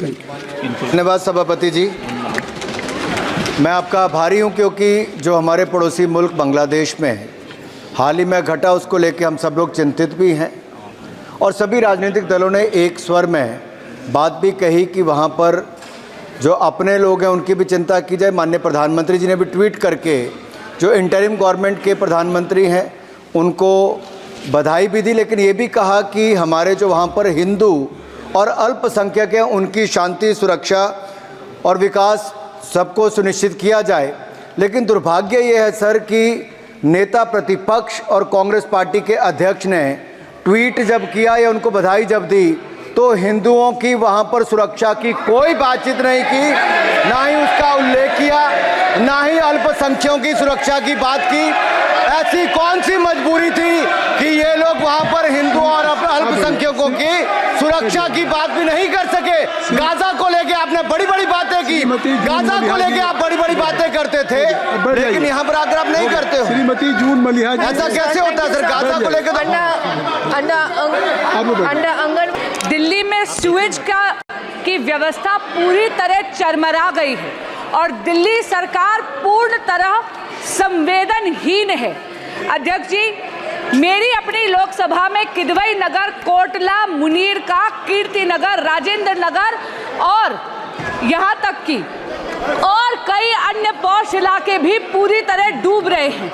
धन्यवाद सभापति जी। मैं आपका आभारी हूं क्योंकि जो हमारे पड़ोसी मुल्क बांग्लादेश में हाल ही में घटा उसको लेकर हम सब लोग चिंतित भी हैं और सभी राजनीतिक दलों ने एक स्वर में बात भी कही कि वहां पर जो अपने लोग हैं उनकी भी चिंता की जाए। माननीय प्रधानमंत्री जी ने भी ट्वीट करके जो इंटरिम गवर्नमेंट के प्रधानमंत्री हैं उनको बधाई भी दी, लेकिन ये भी कहा कि हमारे जो वहाँ पर हिंदू और अल्पसंख्यक हैं उनकी शांति, सुरक्षा और विकास सबको सुनिश्चित किया जाए। लेकिन दुर्भाग्य ये है सर कि नेता प्रतिपक्ष और कांग्रेस पार्टी के अध्यक्ष ने ट्वीट जब किया या उनको बधाई जब दी तो हिंदुओं की वहाँ पर सुरक्षा की कोई बातचीत नहीं की, ना ही उसका उल्लेख किया, ना ही अल्पसंख्यकों की सुरक्षा की बात की। ऐसी कौन सी मजबूरी थी कि ये लोग वहाँ पर हिंदुओं और अल्पसंख्यकों की सुरक्षा की बात भी नहीं कर सके। गाजा को लेके आपने बड़ी बड़ी बातें की, गाजा को लेके आप बड़ी बड़ी बातें करते थे, लेकिन यहाँ पर आकर आप नहीं करते हो। श्रीमती जून मलिहा, ऐसा कैसे होता है सर? गाजा को लेकर दिल्ली में सीवेज की व्यवस्था पूरी तरह चरमरा गई है और दिल्ली सरकार पूर्ण तरह संवेदनहीन है। अध्यक्ष जी, मेरी अपनी लोकसभा में किदवई नगर, कोटला, मुनीरका, कीर्ति नगर, राजेंद्र नगर और यहाँ तक कि और कई अन्य पॉश इलाके भी पूरी तरह डूब रहे हैं।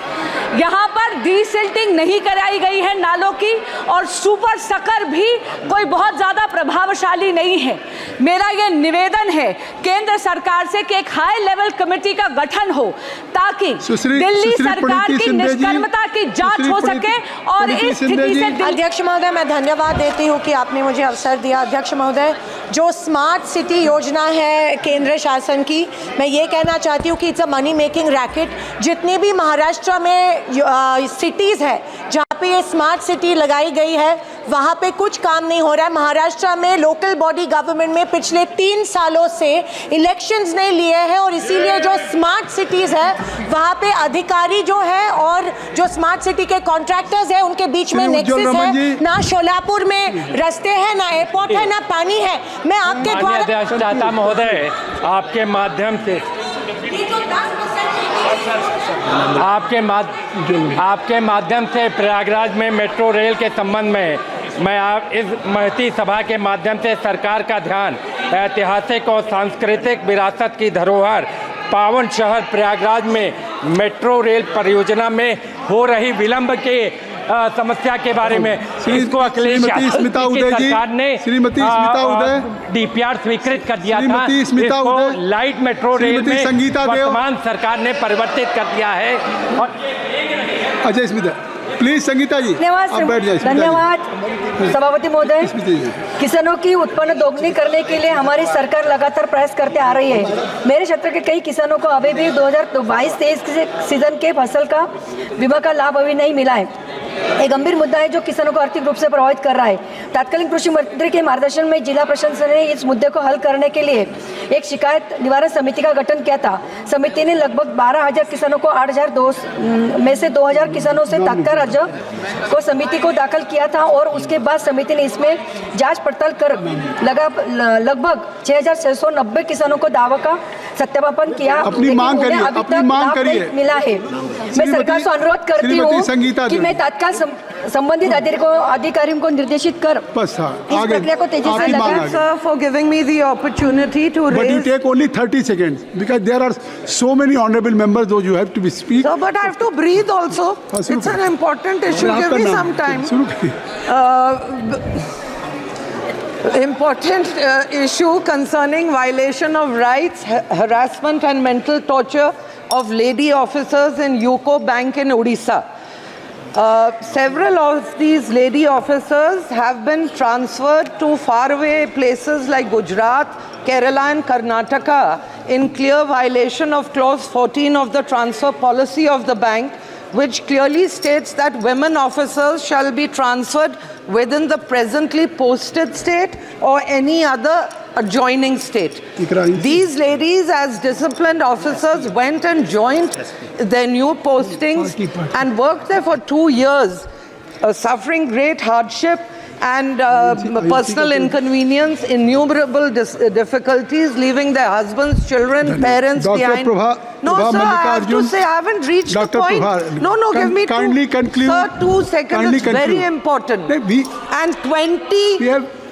यहाँ पर डीसिल्टिंग नहीं कराई गई है नालों की और सुपर सकर भी कोई बहुत ज़्यादा प्रभावशाली नहीं है। मेरा ये निवेदन है केंद्र सरकार से कि एक हाई लेवल कमेटी का गठन हो ताकि दिल्ली सरकार की निष्कर्मता की जांच हो सके और इस स्थिति से। अध्यक्ष महोदय, मैं धन्यवाद देती हूँ कि आपने मुझे अवसर दिया। अध्यक्ष महोदय, जो स्मार्ट सिटी योजना है केंद्र शासन की, मैं ये कहना चाहती हूँ कि it's a money making racket. जितनी भी महाराष्ट्र में सिटीज़ है जहाँ पे ये स्मार्ट सिटी लगाई गई है वहाँ पे कुछ काम नहीं हो रहा है। महाराष्ट्र में लोकल बॉडी गवर्नमेंट में पिछले 3 सालों से इलेक्शंस नहीं लिए हैं और इसीलिए जो स्मार्ट सिटीज़ है वहाँ पे अधिकारी जो है और जो स्मार्ट सिटी के कॉन्ट्रैक्टर्स है उनके बीच में नेक्सस है। ना शोलापुर में रास्ते हैं, ना एयरपोर्ट है, ना पानी है। मैं आपके द्वारा महोदय आपके माध्यम से आपके माध्यम से प्रयागराज में मेट्रो रेल के संबंध में मैं आप इस महती सभा के माध्यम से सरकार का ध्यान ऐतिहासिक और सांस्कृतिक विरासत की धरोहर पावन शहर प्रयागराज में मेट्रो रेल परियोजना में हो रही विलंब के समस्या के बारे में इसको अखिलेश सरकार ने डीपीआर स्वीकृत कर दिया था। इसको लाइट मेट्रो रेल में वर्तमान सरकार ने परिवर्तित कर दिया है। और अजय स्मिता, प्लीज संगीता जी धन्यवाद सभापति महोदय। किसानों की उत्पन्न दोगुनी करने के लिए हमारी सरकार लगातार प्रयास करते आ रही है। मेरे क्षेत्र के कई किसानों को अभी भी 2022-23 सीजन के फसल का बीमा का लाभ अभी नहीं मिला है। एक गंभीर मुद्दा है जो किसानों को आर्थिक रूप से प्रभावित कर रहा है। तत्कालीन कृषि मंत्री के मार्गदर्शन में जिला प्रशासन ने इस मुद्दे को हल करने के लिए एक शिकायत निवारण समिति का गठन किया था। समिति ने लगभग 12,000 किसानों को 8,000 में से 2,000 किसानों से तत्काल राज्य को समिति को दाखिल किया था और उसके बाद समिति ने इसमें जांच पड़ताल कर लगभग 6,690 किसानों को दावा का सत्यापन किया। अपनी मांग करिए, अपनी मांग करिए। मिला है। मैं सरकार से अनुरोध करती हूँ कि मैं तत्काल संबंधित अधिकारियों को निर्देशित कर इस प्रक्रिया को तेजी से लगाएं। Sir, for giving me the opportunity to raise. But you take only 30 seconds because there are so many honorable members those you have to be speak. Sir, but I have to breathe also. It's an important issue. Give me some time. Important issue concerning violation of rights, harassment and mental torture of lady officers in UCO Bank in Odisha. Several of these lady officers have been transferred to faraway places like Gujarat, Kerala and Karnataka in clear violation of clause 14 of the transfer policy of the bank, which clearly states that women officers shall be transferred within the presently posted state or any other adjoining state. These ladies as disciplined officers went and joined their new postings and worked there for 2 years, suffering great hardship and personal inconvenience, innumerable difficulties, leaving their husbands, children, parents Dr. behind. Prabha No, sir, I have to Mallikarjun. say, I haven't reached Dr. the point. Prabha, No, give me kindly conclude. Sir, 2 seconds. Kindly It's very conclude. important. No, And 20.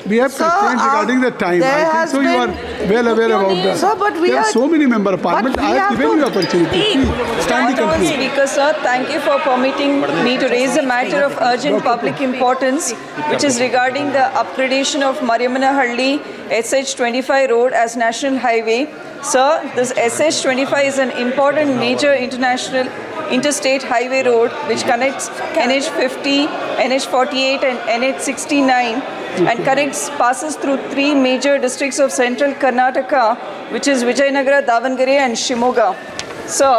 We have Sir, constraints regarding the time. there I think has so. You are been- well aware about that. Sir, but we there are are- so many member of but parliament. we I have have given to- you opportunity. Please, kindly conclude. Speaker, sir, thank you for permitting me to raise a matter of urgent public importance, which is regarding the upgradation of Mariamanahalli SH25 road as national highway. Sir, this SH25 is an important major interstate highway road which connects NH50, NH48 and NH69 and passes through 3 major districts of central Karnataka, which is Vijayanagara, Davangere and Shimoga. Sir,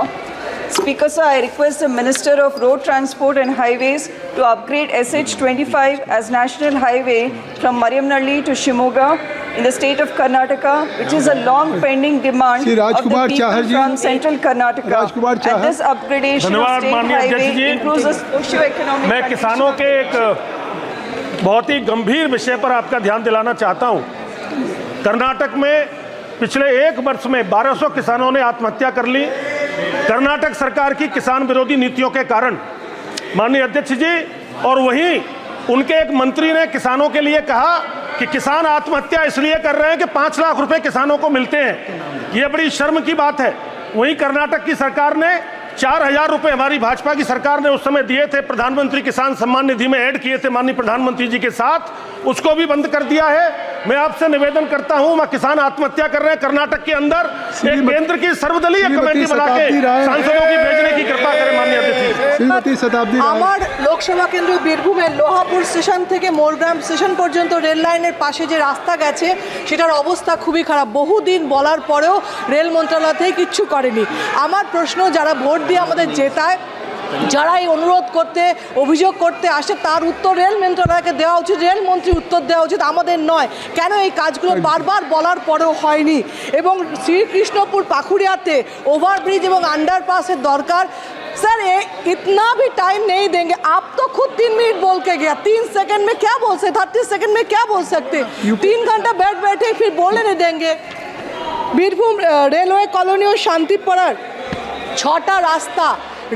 Speaker, sir, I request the Minister of Road Transport and Highways to upgrade SH25 as national highway from Mariamnalli to Shimoga in the state of Karnataka, which is a long pending demand Shri of the Rajkumar people Chahar ji. from central Karnataka. Rajkumar Chahar. And this upgradation of धन्यवाद state माननीय अध्यक्ष highway ji. improves the socio-economic मैं condition किसानों of के एक बहुत ही गंभीर विषय पर आपका ध्यान दिलाना चाहता हूं। कर्नाटक में पिछले 1 वर्ष में 1200 किसानों ने आत्महत्या कर ली कर्नाटक सरकार की किसान विरोधी नीतियों के कारण, माननीय अध्यक्ष जी। और वहीं उनके एक मंत्री ने किसानों के लिए कहा कि किसान आत्महत्या इसलिए कर रहे हैं कि 5 लाख रुपए किसानों को मिलते हैं। ये बड़ी शर्म की बात है। वहीं कर्नाटक की सरकार ने 4000 रुपए हमारी भाजपा की सरकार ने उस समय दिए थे, प्रधानमंत्री किसान सम्मान निधि में ऐड किए थे माननीय प्रधानमंत्री जी के साथ, उसको भी बंद कर दिया है। मैं आपसे निवेदन करता हूं, वह किसान आत्महत्या कर रहे हैं कर्नाटक के अंदर, एक केंद्र की सर्वदलीय कमेटी बना के सांसदों की भेजने की कृपा करें माननीय अध्यक्ष। श्रीमती शताब्दी राय। আমার লোকসভা কেন্দ্র বীরভূমের লোহাপুর স্টেশন থেকে মোরগ্রাম স্টেশন পর্যন্ত রেল লাইনের পাশে যে রাস্তা গেছে সেটার অবস্থা খুবই খারাপ। বহুদিন বলার পরেও রেল মন্ত্রণালয় থেকে কিচ্ছু করেনি। আমার প্রশ্ন, যারা ভোট দিয়ে আমাদের জেতায়, যারা এই অনুরোধ করতে অভিযোগ করতে আসে, তার উত্তর রেল মন্ত্রণালয়কে দেওয়া উচিত, রেলমন্ত্রী উত্তর দেওয়া উচিত, আমাদের নয়। কেন এই কাজগুলো বারবার বলার পরেও হয়নি? এবং শ্রীকৃষ্ণপুর পাখুড়িয়াতে ওভারব্রিজ এবং আন্ডারপাসের দরকার। सर इतना भी टाइम नहीं देंगे आप? तो खुद 3 मिनट बोल के गया, 3 सेकंड में क्या बोल सकते, 30 सेकंड में क्या बोल सकते? 3 घंटा बैठे फिर बोलने नहीं देंगे। বীরভূম রেলওয়ে কলোনি ও শান্তিপাড়ার 6টা রাস্তা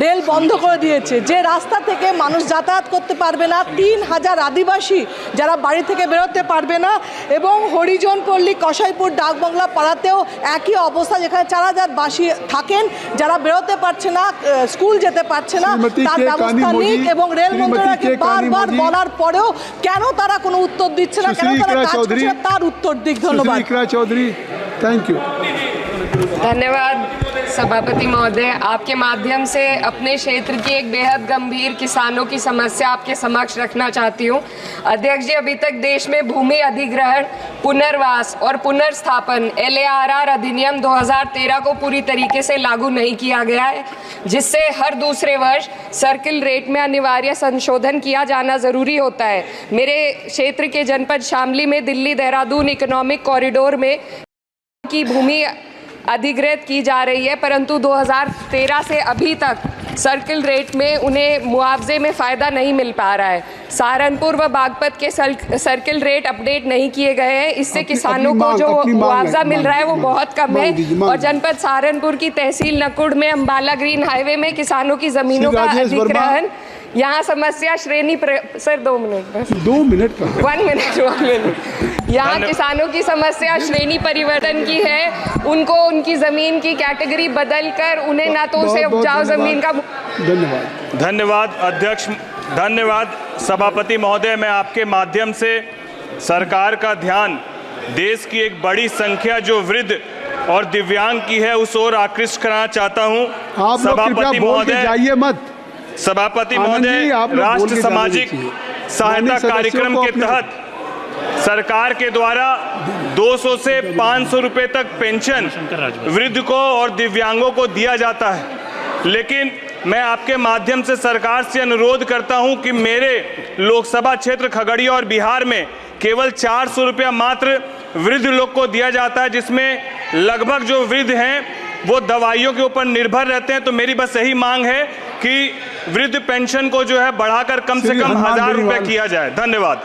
রেল বন্ধ করে দিয়েছে, যে রাস্তা থেকে মানুষ যাতায়াত করতে পারবে না। 3000 আদিবাসী যারা বাড়ি থেকে বেরোতে পারবে না। এবং হরিজন পল্লী, কসাইপুর, ডাকবাংলা পাড়াতেও একই অবস্থা, যেখানে 4000 বাসী থাকেন, যারা বেরোতে পারছে না, স্কুল যেতে পারছে না, তার ব্যবস্থা নিক। এবং রেল মন্ত্রণালয়কে বারবার বলার পরেও কেন তারা কোনো উত্তর দিচ্ছে না, কেন তারা কাজ করছে না, তার উত্তর দিক। ধন্যবাদ। सुश्री चौधरी, थैंक यू। धन्यवाद सभापति महोदय। आपके माध्यम से अपने क्षेत्र की एक बेहद गंभीर किसानों की समस्या आपके समक्ष रखना चाहती हूँ। अध्यक्ष जी, अभी तक देश में भूमि अधिग्रहण, पुनर्वास और पुनर्स्थापन LARR अधिनियम 2013 को पूरी तरीके से लागू नहीं किया गया है, जिससे हर दूसरे वर्ष सर्किल रेट में अनिवार्य संशोधन किया जाना ज़रूरी होता है। मेरे क्षेत्र के जनपद शामली में दिल्ली देहरादून इकोनॉमिक कॉरिडोर में की भूमि अधिग्रहित की जा रही है, परंतु 2013 से अभी तक सर्किल रेट में उन्हें मुआवजे में फ़ायदा नहीं मिल पा रहा है। सहारनपुर व बागपत के सर्किल रेट अपडेट नहीं किए गए हैं, इससे किसानों को जो मुआवजा मिल रहा है वो बहुत कम है। और जनपद सहारनपुर की तहसील नकुड़ में अम्बाला ग्रीन हाईवे में किसानों की ज़मीनों का अधिग्रहण, यहाँ समस्या श्रेणी सर 2 मिनट बस 2 मिनट का 1 मिनट यहाँ किसानों की समस्या श्रेणी परिवर्तन की है। उनको उनकी ज़मीन की कैटेगरी बदल कर उन्हें ना तो उसे उपजाऊ ज़मीन का। धन्यवाद। धन्यवाद अध्यक्ष, धन्यवाद सभापति महोदय। मैं आपके माध्यम से सरकार का ध्यान देश की एक बड़ी संख्या जो वृद्ध और दिव्यांग की है उस ओर आकृष्ट कराना चाहता हूँ। आप लोग कृपया बोल के जाइए मत। सभापति महोदय, राष्ट्र सामाजिक सहायता कार्यक्रम के तहत सरकार के द्वारा 200 से 500 रुपए तक पेंशन वृद्ध को और दिव्यांगों को दिया जाता है, लेकिन मैं आपके माध्यम से सरकार से अनुरोध करता हूं कि मेरे लोकसभा क्षेत्र खगड़िया और बिहार में केवल 400 रुपया मात्र वृद्ध लोग को दिया जाता है, जिसमें लगभग जो वृद्ध हैं वो दवाइयों के ऊपर निर्भर रहते हैं। तो मेरी बस यही मांग है कि वृद्ध पेंशन को जो है बढ़ाकर कम से कम 1000 रुपये किया जाए। धन्यवाद।